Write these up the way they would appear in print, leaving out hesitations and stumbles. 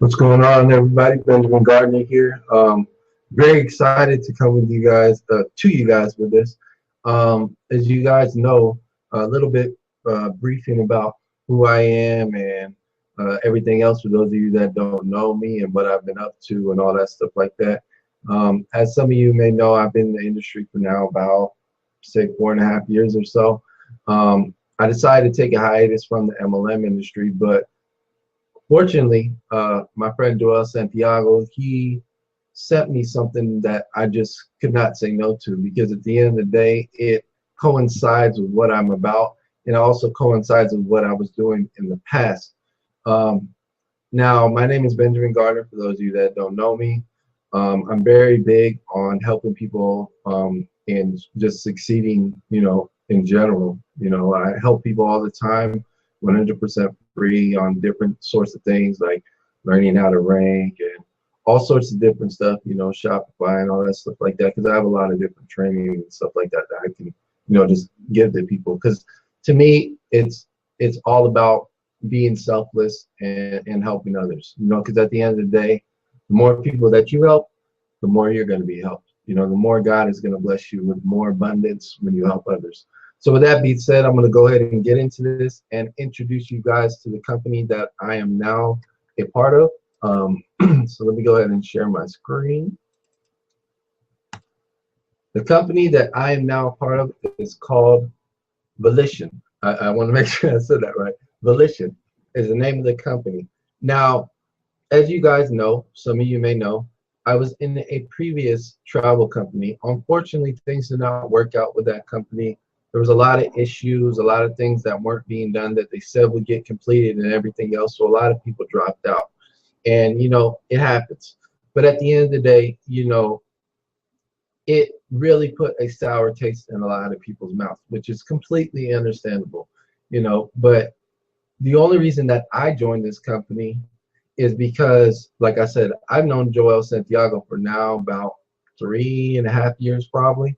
What's going on, everybody? Benjamin Gardner here. Very excited to come with you guys, with this. As you guys know, a little bit briefing about who I am and everything else for those of you that don't know me and what I've been up to and all that stuff like that. As some of you may know, I've been in the industry for now about, say, 4.5 years or so. I decided to take a hiatus from the MLM industry, but fortunately, my friend Joel Santiago, he sent me something that I just could not say no to, because at the end of the day, it coincides with what I'm about, and it also coincides with what I was doing in the past. Now, my name is Benjamin Gardner, for those of you that don't know me. I'm very big on helping people and just succeeding, in general. I help people all the time, 100% free, on different sorts of things like learning how to rank and all sorts of different stuff, Shopify and all that stuff like that, because I have a lot of different training and stuff like that that I can, just give to people. Because to me, it's all about being selfless and helping others, because at the end of the day, the more people that you help, the more you're going to be helped. The more God is going to bless you with more abundance when you help others. So with that being said, I'm going to go ahead and get into this and introduce you guys to the company that I am now a part of. So let me go ahead and share my screen. The company that I am now a part of is called Volishon. I want to make sure I said that right. Volishon is the name of the company. Now, as you guys know, some of you may know, I was in a previous travel company. Unfortunately, things did not work out with that company. There was a lot of issues, a lot of things that weren't being done that they said would get completed and everything else. So a lot of people dropped out. And, it happens. But at the end of the day, it really put a sour taste in a lot of people's mouths, which is completely understandable, But the only reason that I joined this company is because, like I said, I've known Joel Santiago for now about 3.5 years probably.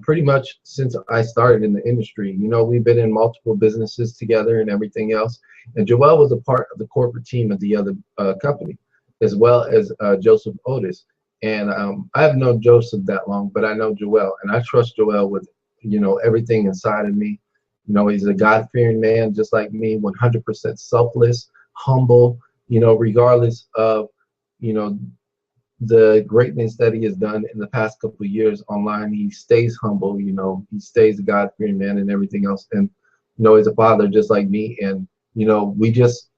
Pretty much since I started in the industry. We've been in multiple businesses together and everything else. And Joel was a part of the corporate team of the other company, as well as Joseph Otis. And I haven't known Joseph that long, but I know Joel, and I trust Joel with, everything inside of me. He's a God-fearing man, just like me, 100% selfless, humble, regardless of, the greatness that he has done in the past couple of years online. He stays humble, he stays a God-fearing man and everything else. And, he's a father just like me. And, we just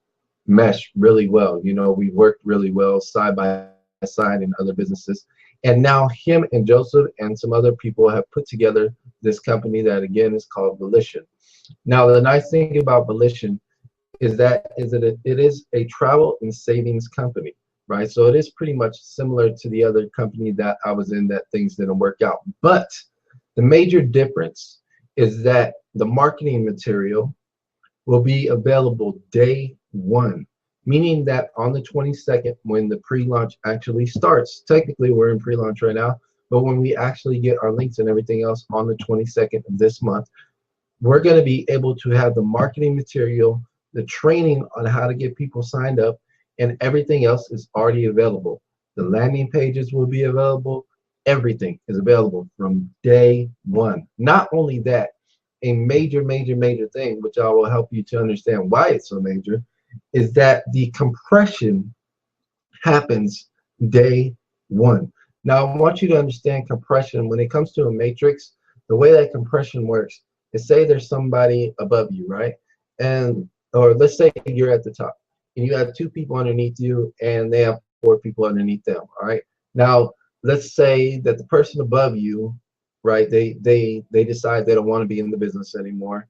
mesh really well. We worked really well side by side in other businesses. And now him and Joseph and some other people have put together this company that, again, is called Volishon. Now, the nice thing about Volishon is that it is a travel and savings company. Right, so it is pretty much similar to the other company that I was in that things didn't work out. But the major difference is that the marketing material will be available day one, meaning that on the 22nd, when the pre-launch actually starts, technically we're in pre-launch right now, but when we actually get our links and everything else on the 22nd of this month, we're going to be able to have the marketing material, the training on how to get people signed up, and everything else is already available. The landing pages will be available. Everything is available from day one. Not only that, a major thing, which I will help you to understand why it's so major, is that the compression happens day one. Now, I want you to understand compression. When it comes to a matrix, the way that compression works is, say there's somebody above you, right? Or let's say you're at the top, and you have 2 people underneath you, and they have 4 people underneath them. All right. Now, let's say that the person above you, right, they decide they don't want to be in the business anymore.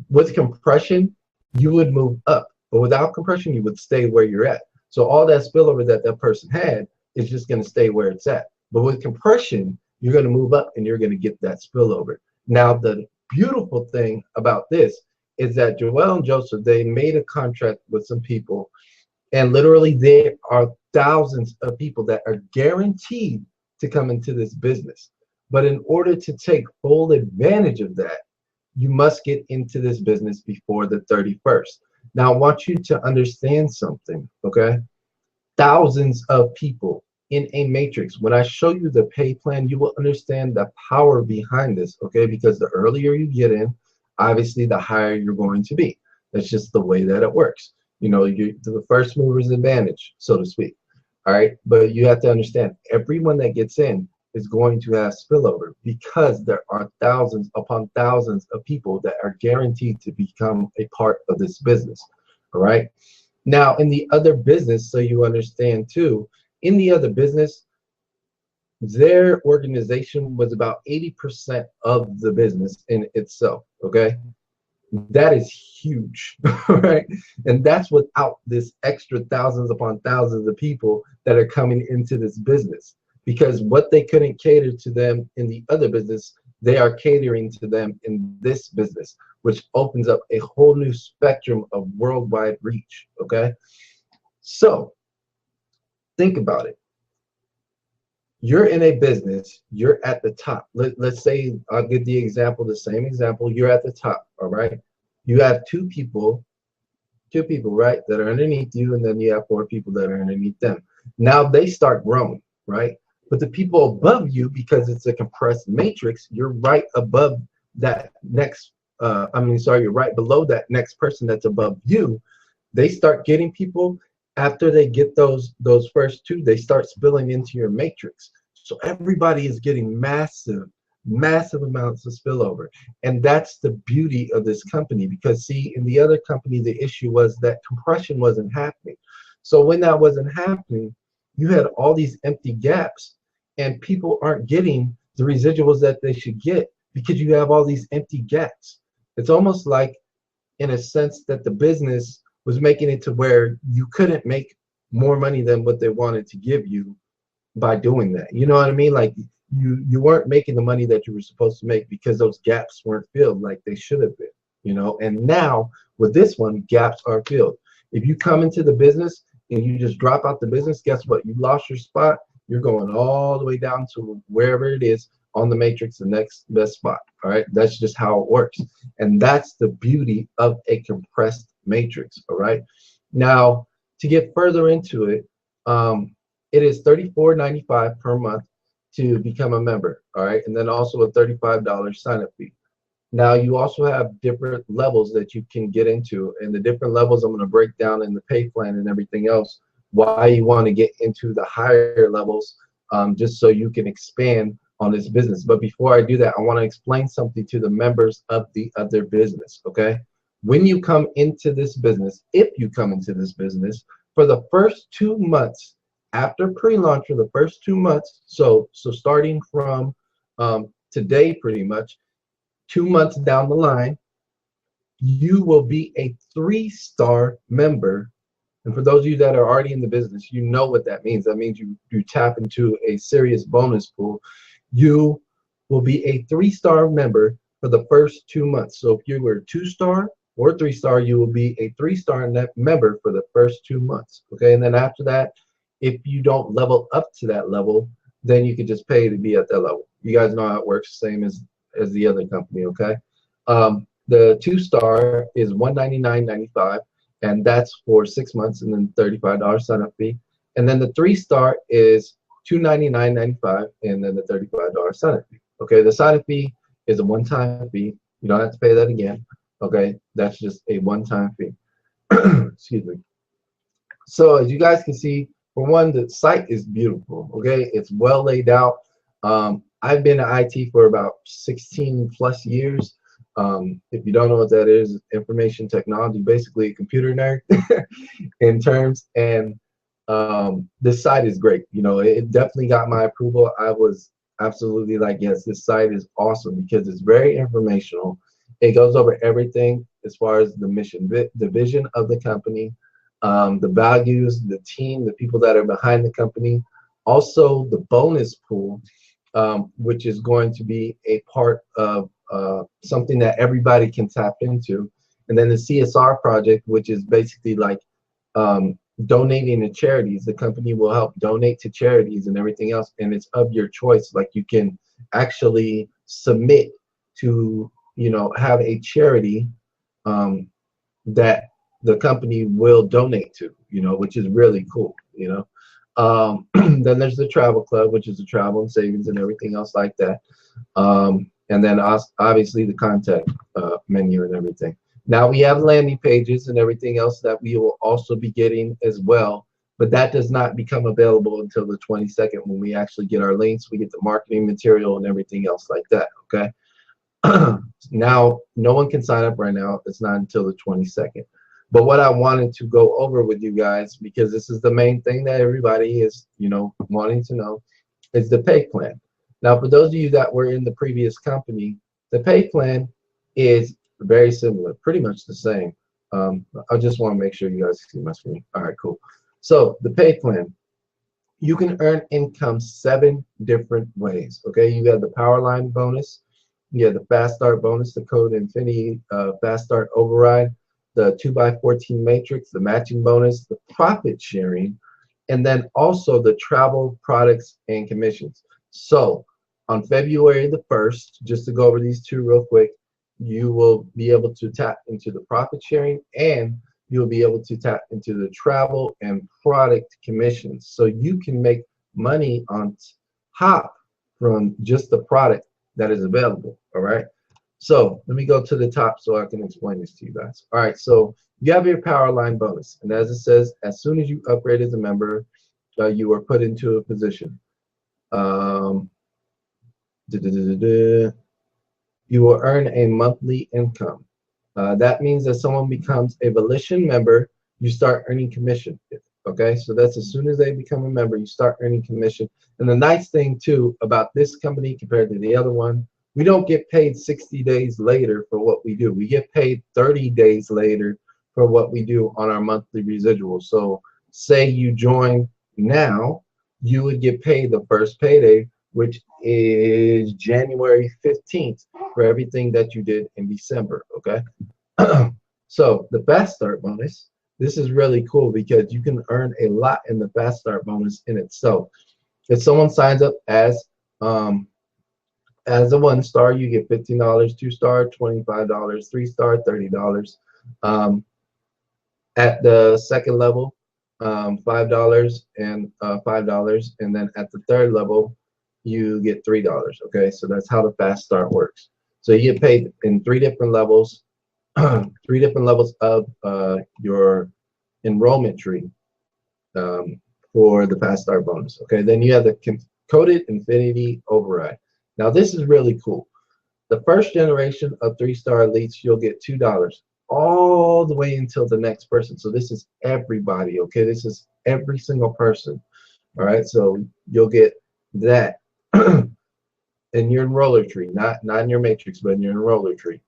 With compression, you would move up, but without compression, you would stay where you're at. So all that spillover that person had is just going to stay where it's at. But with compression, you're going to move up, and you're going to get that spillover. Now, the beautiful thing about this is that Joel and Joseph, they made a contract with some people, and literally there are thousands of people that are guaranteed to come into this business. But in order to take full advantage of that, you must get into this business before the 31st. Now, I want you to understand something, okay? thousands of people in a matrix. When I show you the pay plan, you will understand the power behind this, okay? Because the earlier you get in, obviously the higher you're going to be. That's just the way that it works. You know, the first mover's advantage, so to speak. All right, but you have to understand, everyone that gets in is going to have spillover because there are thousands upon thousands of people that are guaranteed to become a part of this business. All right. Now, in the other business, so you understand too, in the other business, their organization was about 80% of the business in itself. Okay. That is huge, right? And that's without this extra thousands upon thousands of people that are coming into this business. Because what they couldn't cater to them in the other business, they are catering to them in this business, which opens up a whole new spectrum of worldwide reach, okay? So think about it. You're in a business, you're at the top. Let's say, I'll give the example, the same example, you're at the top, all right? You have two people, right, that are underneath you, and then you have 4 people that are underneath them. Now they start growing, right? But the people above you, because it's a compressed matrix, you're right above that next, you're right below that next person that's above you. They start getting people. After they get those first 2, they start spilling into your matrix. So everybody is getting massive amounts of spillover. And that's the beauty of this company, because see, in the other company, the issue was that compression wasn't happening. So when that wasn't happening, you had all these empty gaps, and people aren't getting the residuals that they should get because you have all these empty gaps. It's almost like, in a sense, that the business was making it to where you couldn't make more money than what they wanted to give you by doing that. You know what I mean? Like, you weren't making the money that you were supposed to make because those gaps weren't filled like they should have been, you know. And now with this one, gaps are filled. If you come into the business and you just drop out the business, guess what? You lost your spot. You're going all the way down to wherever it is on the matrix, the next best spot. All right, that's just how it works. And that's the beauty of a compressed matrix. All right, now to get further into it, it is $34.95 per month to become a member. All right, and then also a $35 sign-up fee. Now you also have different levels that you can get into, and the different levels I'm going to break down in the pay plan and everything else, why you want to get into the higher levels, just so you can expand on this business. But before I do that, I want to explain something to the members of the other business, okay? When you come into this business, if you come into this business, for the first 2 months after pre-launch, for the first 2 months, so starting from today pretty much, 2 months down the line, you will be a 3-star member. And for those of you that are already in the business, you know what that means. That means you tap into a serious bonus pool. You will be a 3-star member for the first 2 months. So if you were 2-star or 3-star, you will be a 3-star member for the first 2 months. Okay, and then after that, if you don't level up to that level, then you could just pay to be at that level. You guys know how it works, same as the other company. Okay, the 2-star is $199.95. and that's for 6 months, and then $35 sign-up fee. And then the 3-star is $299.95, and then the $35 sign-up fee. Okay, the sign-up fee is a one-time fee. You don't have to pay that again. Okay, that's just a one-time fee. Excuse me. So as you guys can see, for one, the site is beautiful. Okay, it's well laid out. I've been in IT for about 16 plus years. If you don't know what that is, information technology, basically a computer nerd in terms. And this site is great. You know, it definitely got my approval. I was absolutely like, yes, this site is awesome because it's very informational. It goes over everything as far as the mission, the vision of the company, the values, the team, the people that are behind the company. Also, the bonus pool, which is going to be a part of something that everybody can tap into. And then the CSR project, which is basically like donating to charities. The company will help donate to charities and everything else, and it's of your choice. Like, you can actually submit to, you know, have a charity that the company will donate to, you know, which is really cool. you know. Then there's the travel club, which is the travel and savings and everything else like that. And then obviously the contact menu and everything. Now we have landing pages and everything else that we will also be getting as well, but that does not become available until the 22nd when we actually get our links, we get the marketing material and everything else like that, okay? Now, no one can sign up right now. It's not until the 22nd. But what I wanted to go over with you guys, because this is the main thing that everybody is, you know, wanting to know, is the pay plan. Now, for those of you that were in the previous company, the pay plan is very similar, pretty much the same. I just want to make sure you guys see my screen. All right, cool. So the pay plan, you can earn income 7 different ways. Okay, you have the power line bonus, you have the fast start bonus, the code infinity fast start override, the 2x14 matrix, the matching bonus, the profit sharing, and then also the travel products and commissions. So on February the 1st, just to go over these two real quick, you will be able to tap into the profit sharing, and you'll be able to tap into the travel and product commissions. So you can make money on top from just the product that is available. All right. So let me go to the top so I can explain this to you guys. All right. So you have your power line bonus. And as it says, as soon as you upgrade as a member, you are put into a position. You will earn a monthly income. That means that someone becomes a Volishon member, you start earning commission. Okay, so that's as soon as they become a member, you start earning commission. And the nice thing too about this company compared to the other one, we don't get paid 60 days later for what we do. We get paid 30 days later for what we do on our monthly residual. So say you join now, you would get paid the first payday, which is January 15th for everything that you did in December, okay? So the fast start bonus, this is really cool because you can earn a lot in the fast start bonus in itself. If someone signs up as a 1-star, you get $15, 2-star, $25, 3-star, $30. At the second level, $5 and $5, and then at the third level, you get $3. Okay, so that's how the fast start works. So you get paid in 3 different levels, 3 different levels of your enrollment tree for the fast start bonus. Okay, then you have the coded infinity override. Now this is really cool. The first generation of 3-star elites, you'll get $2 all the way until the next person. So this is everybody. Okay, this is every single person. All right, so you'll get that in your enroller tree, not in your matrix, but in your enroller tree.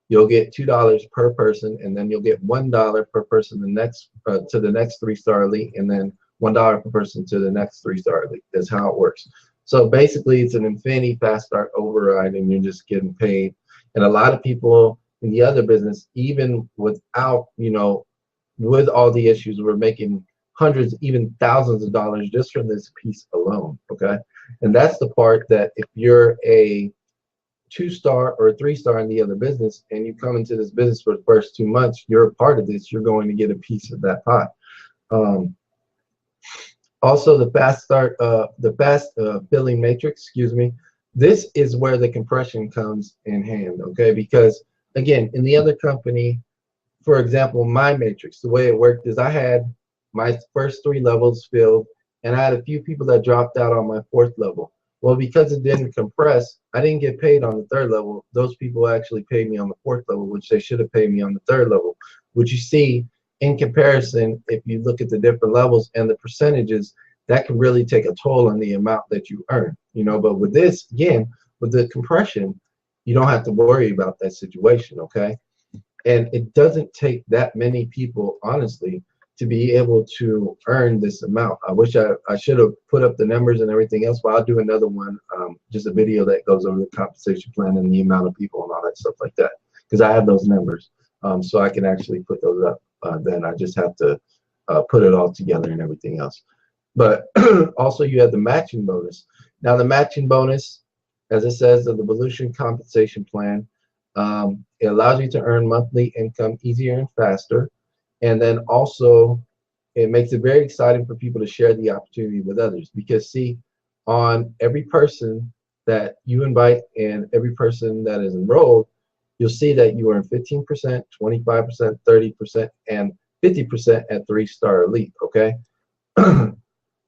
You'll get $2 per person, and then you'll get $1 per person the next to the next 3-star elite, and then $1 per person to the next 3-star elite. That's how it works. So basically, it's an infinity fast start override, and you're just getting paid. And a lot of people in the other business, even without, you know, with all the issues, we're making hundreds, even thousands of dollars just from this piece alone. Okay, and that's the part that if you're a 2-star or a 3-star in the other business and you come into this business for the first 2 months, you're a part of this, you're going to get a piece of that pot. Also the fast start, the fast filling matrix, excuse me, this is where the compression comes in hand, okay? Because again, in the other company, for example, my matrix, the way it worked is I had my first 3 levels filled, and I had a few people that dropped out on my 4th level. Well, because it didn't compress, I didn't get paid on the 3rd level. Those people actually paid me on the 4th level, which they should have paid me on the 3rd level. Which you see, in comparison, if you look at the different levels and the percentages, that can really take a toll on the amount that you earn. You know, but with this, again, with the compression, you don't have to worry about that situation, okay? And it doesn't take that many people, honestly, to be able to earn this amount. I wish I should have put up the numbers and everything else, but I'll do another one, just a video that goes over the compensation plan and the amount of people and all that stuff like that, because I have those numbers, so I can actually put those up. Then I just have to put it all together and everything else. But also you have the matching bonus. Now the matching bonus, as it says, of the Volishon compensation plan, it allows you to earn monthly income easier and faster. And then also it makes it very exciting for people to share the opportunity with others, because see, on every person that you invite and every person that is enrolled, you'll see that you earn 15%, 25%, 30%, and 50% at 3-star elite, okay?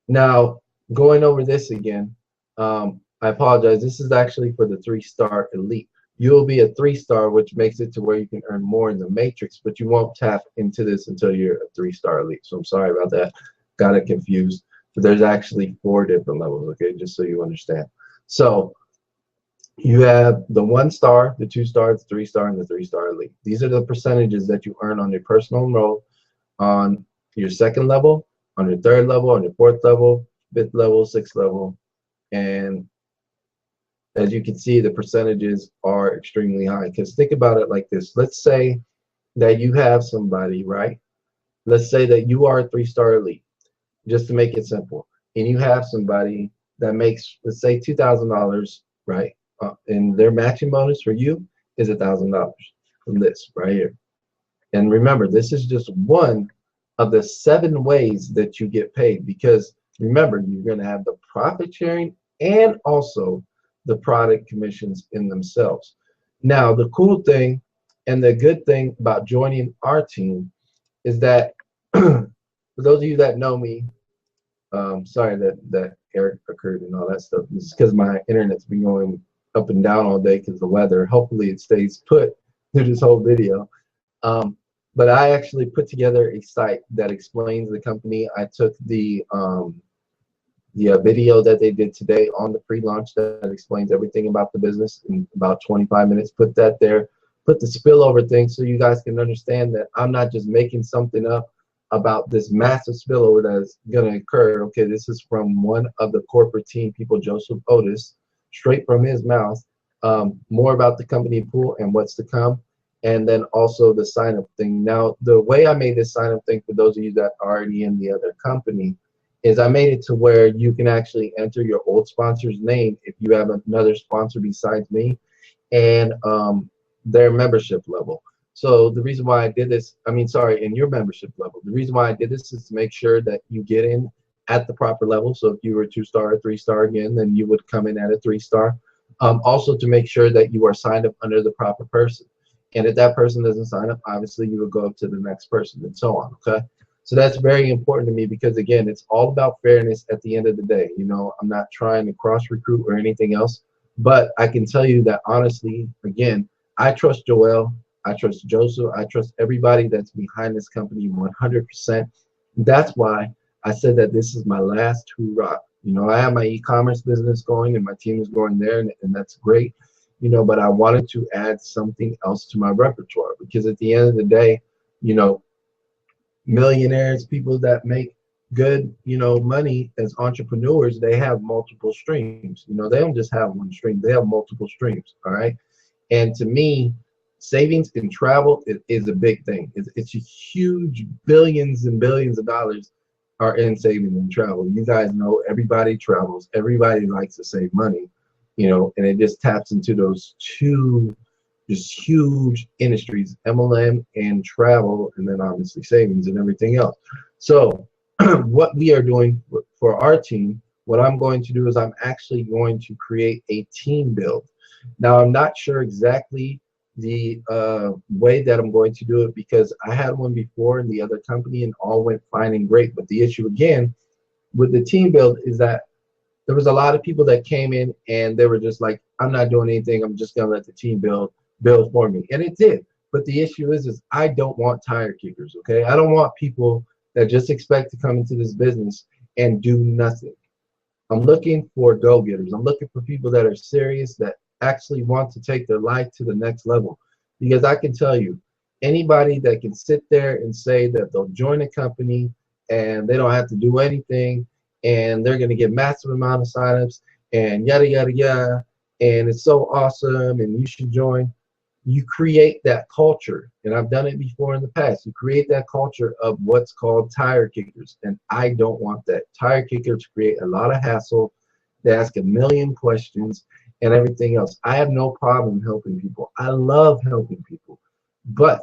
Now, going over this again, I apologize. This is actually for the 3-star elite. You'll be a 3-star, which makes it to where you can earn more in the matrix, but you won't tap into this until you're a 3-star elite. So I'm sorry about that. Got it confused. But there's actually 4 different levels, okay, just so you understand. So you have the 1-star, the 2-star, the 3-star, and the 3-star elite. These are the percentages that you earn on your personal enroll, on your 2nd level, on your 3rd level, on your 4th level, 5th level, 6th level, and as you can see, the percentages are extremely high. Because think about it like this. Let's say that you have somebody, right? Let's say that you are a 3-star elite, just to make it simple. And you have somebody that makes, let's say, $2,000, right? And their matching bonus for you is $1,000 from this right here. And remember, this is just one of the 7 ways that you get paid. Because remember, you're going to have the profit sharing and also the product commissions in themselves. Now, the cool thing and the good thing about joining our team is that for those of you that know me, sorry that error occurred and all that stuff. This is because my internet's been going up and down all day because of the weather. Hopefully it stays put through this whole video. But I actually put together a site that explains the company. I took the video that they did today on the pre-launch that explains everything about the business in about 25 minutes. Put that there. Put the spillover thing so you guys can understand that I'm not just making something up about this massive spillover that is going to occur. Okay, this is from one of the corporate team people, Joseph Otis, straight from his mouth. More about the company pool and what's to come, and then also the sign-up thing. Now, the way I made this sign-up thing for those of you that are already in the other company is I made it to where you can actually enter your old sponsor's name if you have another sponsor besides me, and their membership level. So the reason why I did this, in your membership level. The reason why I did this is to make sure that you get in at the proper level. So if you were 2-star or 3-star again, then you would come in at a 3-star. Also to make sure that you are signed up under the proper person. And if that person doesn't sign up, obviously you would go up to the next person and so on, okay? So that's very important to me because, again, it's all about fairness at the end of the day. You know, I'm not trying to cross-recruit or anything else, but I can tell you that, honestly, again, I trust Joel, I trust Joseph, I trust everybody that's behind this company 100%. That's why I said that this is my last hoorah. You know, I have my e-commerce business going and my team is going there, and that's great, you know, but I wanted to add something else to my repertoire because at the end of the day, you know, millionaires, people that make good, you know, money as entrepreneurs, they have multiple streams. You know, they don't just have one stream, they have multiple streams, all right? And to me, savings in travel is a big thing. It's a huge, billions and billions of dollars are in savings and travel. You guys know everybody travels, everybody likes to save money, you know, and it just taps into those two just huge industries, MLM and travel, and then obviously savings and everything else. So what we are doing for our team, what I'm going to do is I'm actually going to create a team build. Now, I'm not sure exactly the way that I'm going to do it because I had one before in the other company and all went fine and great. But the issue again with the team build is that there was a lot of people that came in and they were just like, I'm not doing anything. I'm just going to let the team build for me. And it did. But the issue is I don't want tire kickers, okay? I don't want people that just expect to come into this business and do nothing. I'm looking for go-getters. I'm looking for people that are serious, that actually want to take their life to the next level. Because I can tell you, anybody that can sit there and say that they'll join a company and they don't have to do anything and they're going to get massive amount of signups and yada, yada, yada, and it's so awesome and you should join. You create that culture, and I've done it before in the past. You create that culture of what's called tire kickers, and I don't want that. Tire kickers create a lot of hassle. They ask a million questions and everything else. I have no problem helping people. I love helping people, but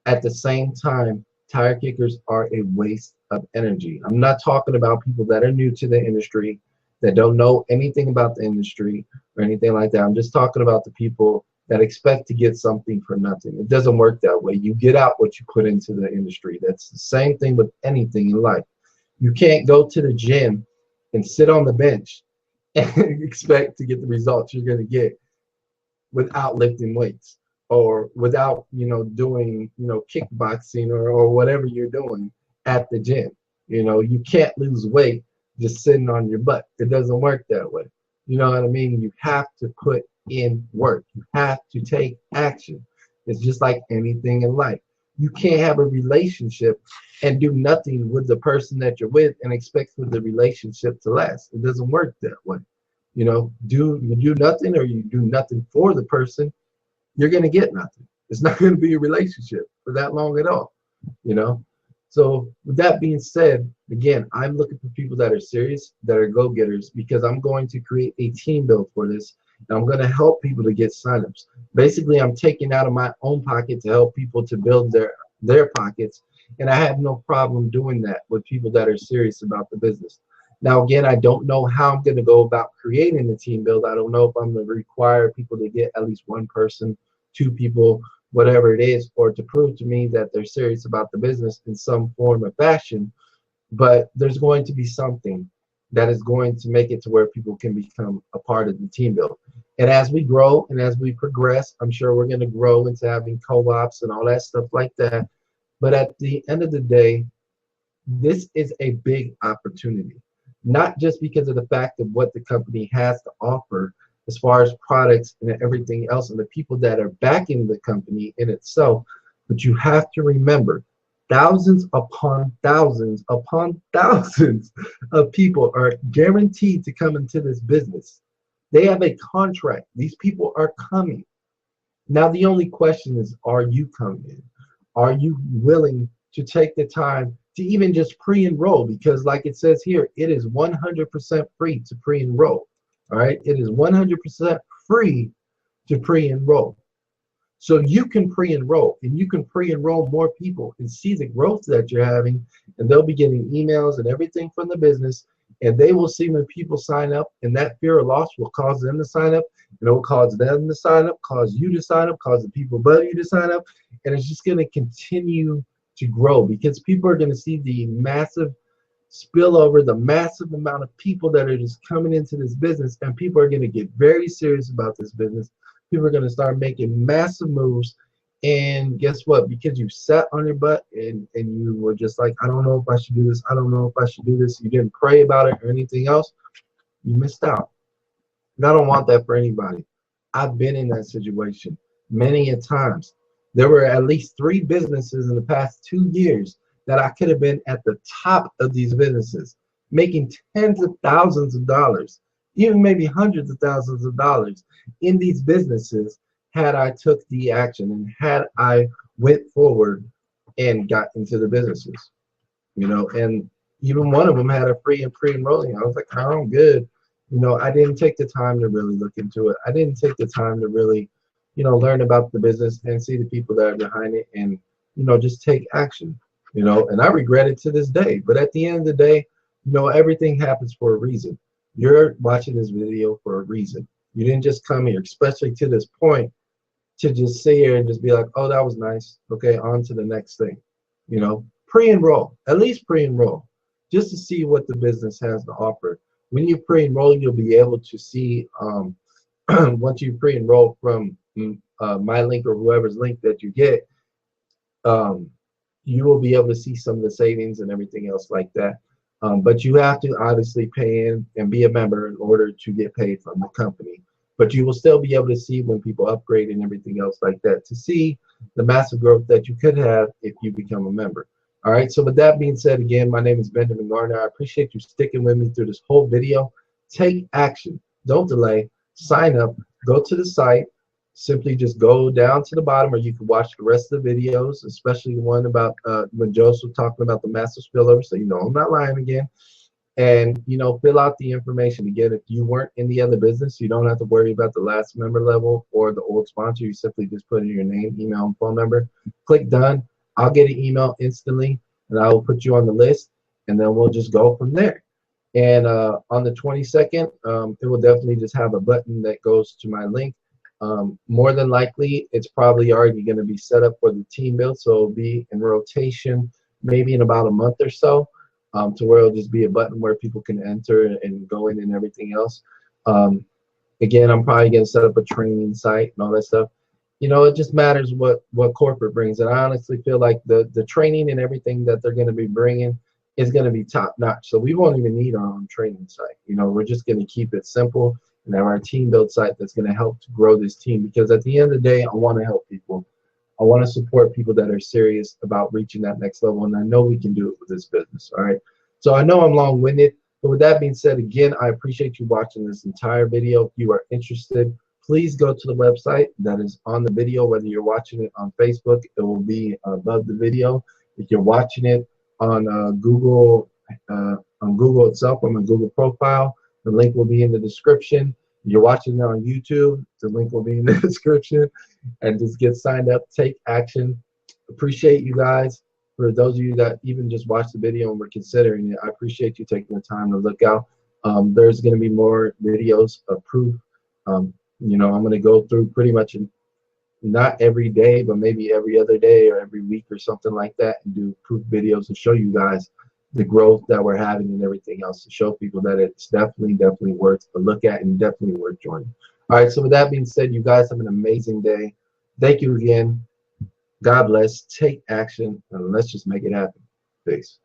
at the same time, tire kickers are a waste of energy. I'm not talking about people that are new to the industry, that don't know anything about the industry or anything like that. I'm just talking about the people that expect to get something for nothing. It doesn't work that way. You get out what you put into the industry. That's the same thing with anything in life. You can't go to the gym and sit on the bench and expect to get the results you're going to get without lifting weights or without, doing, kickboxing or whatever you're doing at the gym. You can't lose weight just sitting on your butt. It doesn't work that way. You know what I mean? You have to put in work. You have to take action. It's just like anything in life. You can't have a relationship and do nothing with the person that you're with and expect for the relationship to last. It doesn't work that way. You do nothing or you do nothing for the person, you're going to get nothing. It's not going to be a relationship for that long at all. So with that being said, again, I'm looking for people that are serious, that are go-getters, because I'm going to create a team build for this. And I'm going to help people to get signups. Basically, I'm taking out of my own pocket to help people to build their pockets. And I have no problem doing that with people that are serious about the business. Now, again, I don't know how I'm going to go about creating the team build. I don't know if I'm going to require people to get at least one person, two people, whatever it is, or to prove to me that they're serious about the business in some form or fashion. But there's going to be something that is going to make it to where people can become a part of the team build. And as we grow and as we progress, I'm sure we're going to grow into having co-ops and all that stuff like that. But at the end of the day, this is a big opportunity. Not just because of the fact of what the company has to offer as far as products and everything else and the people that are backing the company in itself, but you have to remember thousands upon thousands of people are guaranteed to come into this business. They have a contract. These people are coming. Now the only question is, are you coming in? Are you willing to take the time to even just pre-enroll? Because like it says here, it is 100% free to pre-enroll. All right, it is 100% free to pre-enroll. So you can pre-enroll, and you can pre-enroll more people and see the growth that you're having, and they'll be getting emails and everything from the business, and they will see when people sign up, and that fear of loss will cause them to sign up, and it will cause them to sign up, cause you to sign up, cause the people above you to sign up, and it's just going to continue to grow because people are going to see the massive spillover, the massive amount of people that are just coming into this business, and people are going to get very serious about this business. People are going to start making massive moves, and guess what? Because you sat on your butt and you were just like, I don't know if I should do this, I don't know if I should do this, you didn't pray about it or anything else, you missed out. And I don't want that for anybody. I've been in that situation many a times. There were at least 3 businesses in the past 2 years that I could have been at the top of these businesses, making tens of thousands of dollars, even maybe hundreds of thousands of dollars in these businesses had I took the action and had I went forward and got into the businesses, and even one of them had a free and pre-enrolling. I was like, oh, I'm good. I didn't take the time to really look into it. I didn't take the time to really, learn about the business and see the people that are behind it and, just take action, and I regret it to this day. But at the end of the day, everything happens for a reason. You're watching this video for a reason. You didn't just come here, especially to this point, to just sit here and just be like, oh, that was nice. Okay, on to the next thing. Pre-enroll, at least pre-enroll, just to see what the business has to offer. When you pre-enroll, you'll be able to see, once you pre-enroll from my link or whoever's link that you get, you will be able to see some of the savings and everything else like that. But you have to obviously pay in and be a member in order to get paid from the company. But you will still be able to see when people upgrade and everything else like that, to see the massive growth that you could have if you become a member. All right, so with that being said, again, my name is Benjamin Garner. I appreciate you sticking with me through this whole video. Take action. Don't delay. Sign up. Go to the site. Simply just go down to the bottom, or you can watch the rest of the videos, especially the one about when Joseph talking about the massive spillover, so I'm not lying again. And fill out the information. Again, if you weren't in the other business, you don't have to worry about the last member level or the old sponsor. You simply just put in your name, email, and phone number. Click done. I'll get an email instantly, and I will put you on the list. and then we'll just go from there. And on the 22nd, it will definitely just have a button that goes to my link. More than likely, it's probably already going to be set up for the team build, so it'll be in rotation maybe in about a month or so, to where it'll just be a button where people can enter and go in and everything else. Again, I'm probably going to set up a training site and all that stuff. You know, it just matters what corporate brings. And I honestly feel like the training and everything that they're going to be bringing is going to be top notch. So we won't even need our own training site. You know, we're just going to keep it simple and have our team build site that's going to help to grow this team. Because at the end of the day, I want to help people. I want to support people that are serious about reaching that next level. And I know we can do it with this business. All right. So I know I'm long-winded. But with that being said, again, I appreciate you watching this entire video. If you are interested, please go to the website that is on the video. Whether you're watching it on Facebook, it will be above the video. If you're watching it on Google itself, on my Google profile, the link will be in the description. If you're watching it on YouTube, the link will be in the description. And just get signed up, take action. Appreciate you guys. For those of you that even just watched the video and were considering it, I appreciate you taking the time to look out. There's going to be more videos of proof. You know, I'm going to go through pretty much not every day, but maybe every other day or every week or something like that, and do proof videos to show you guys the growth that we're having and everything else, to show people that it's definitely worth a look at and definitely worth joining. All right, so with that being said, you guys have an amazing day. Thank you again. God bless. Take action, and let's just make it happen. Peace.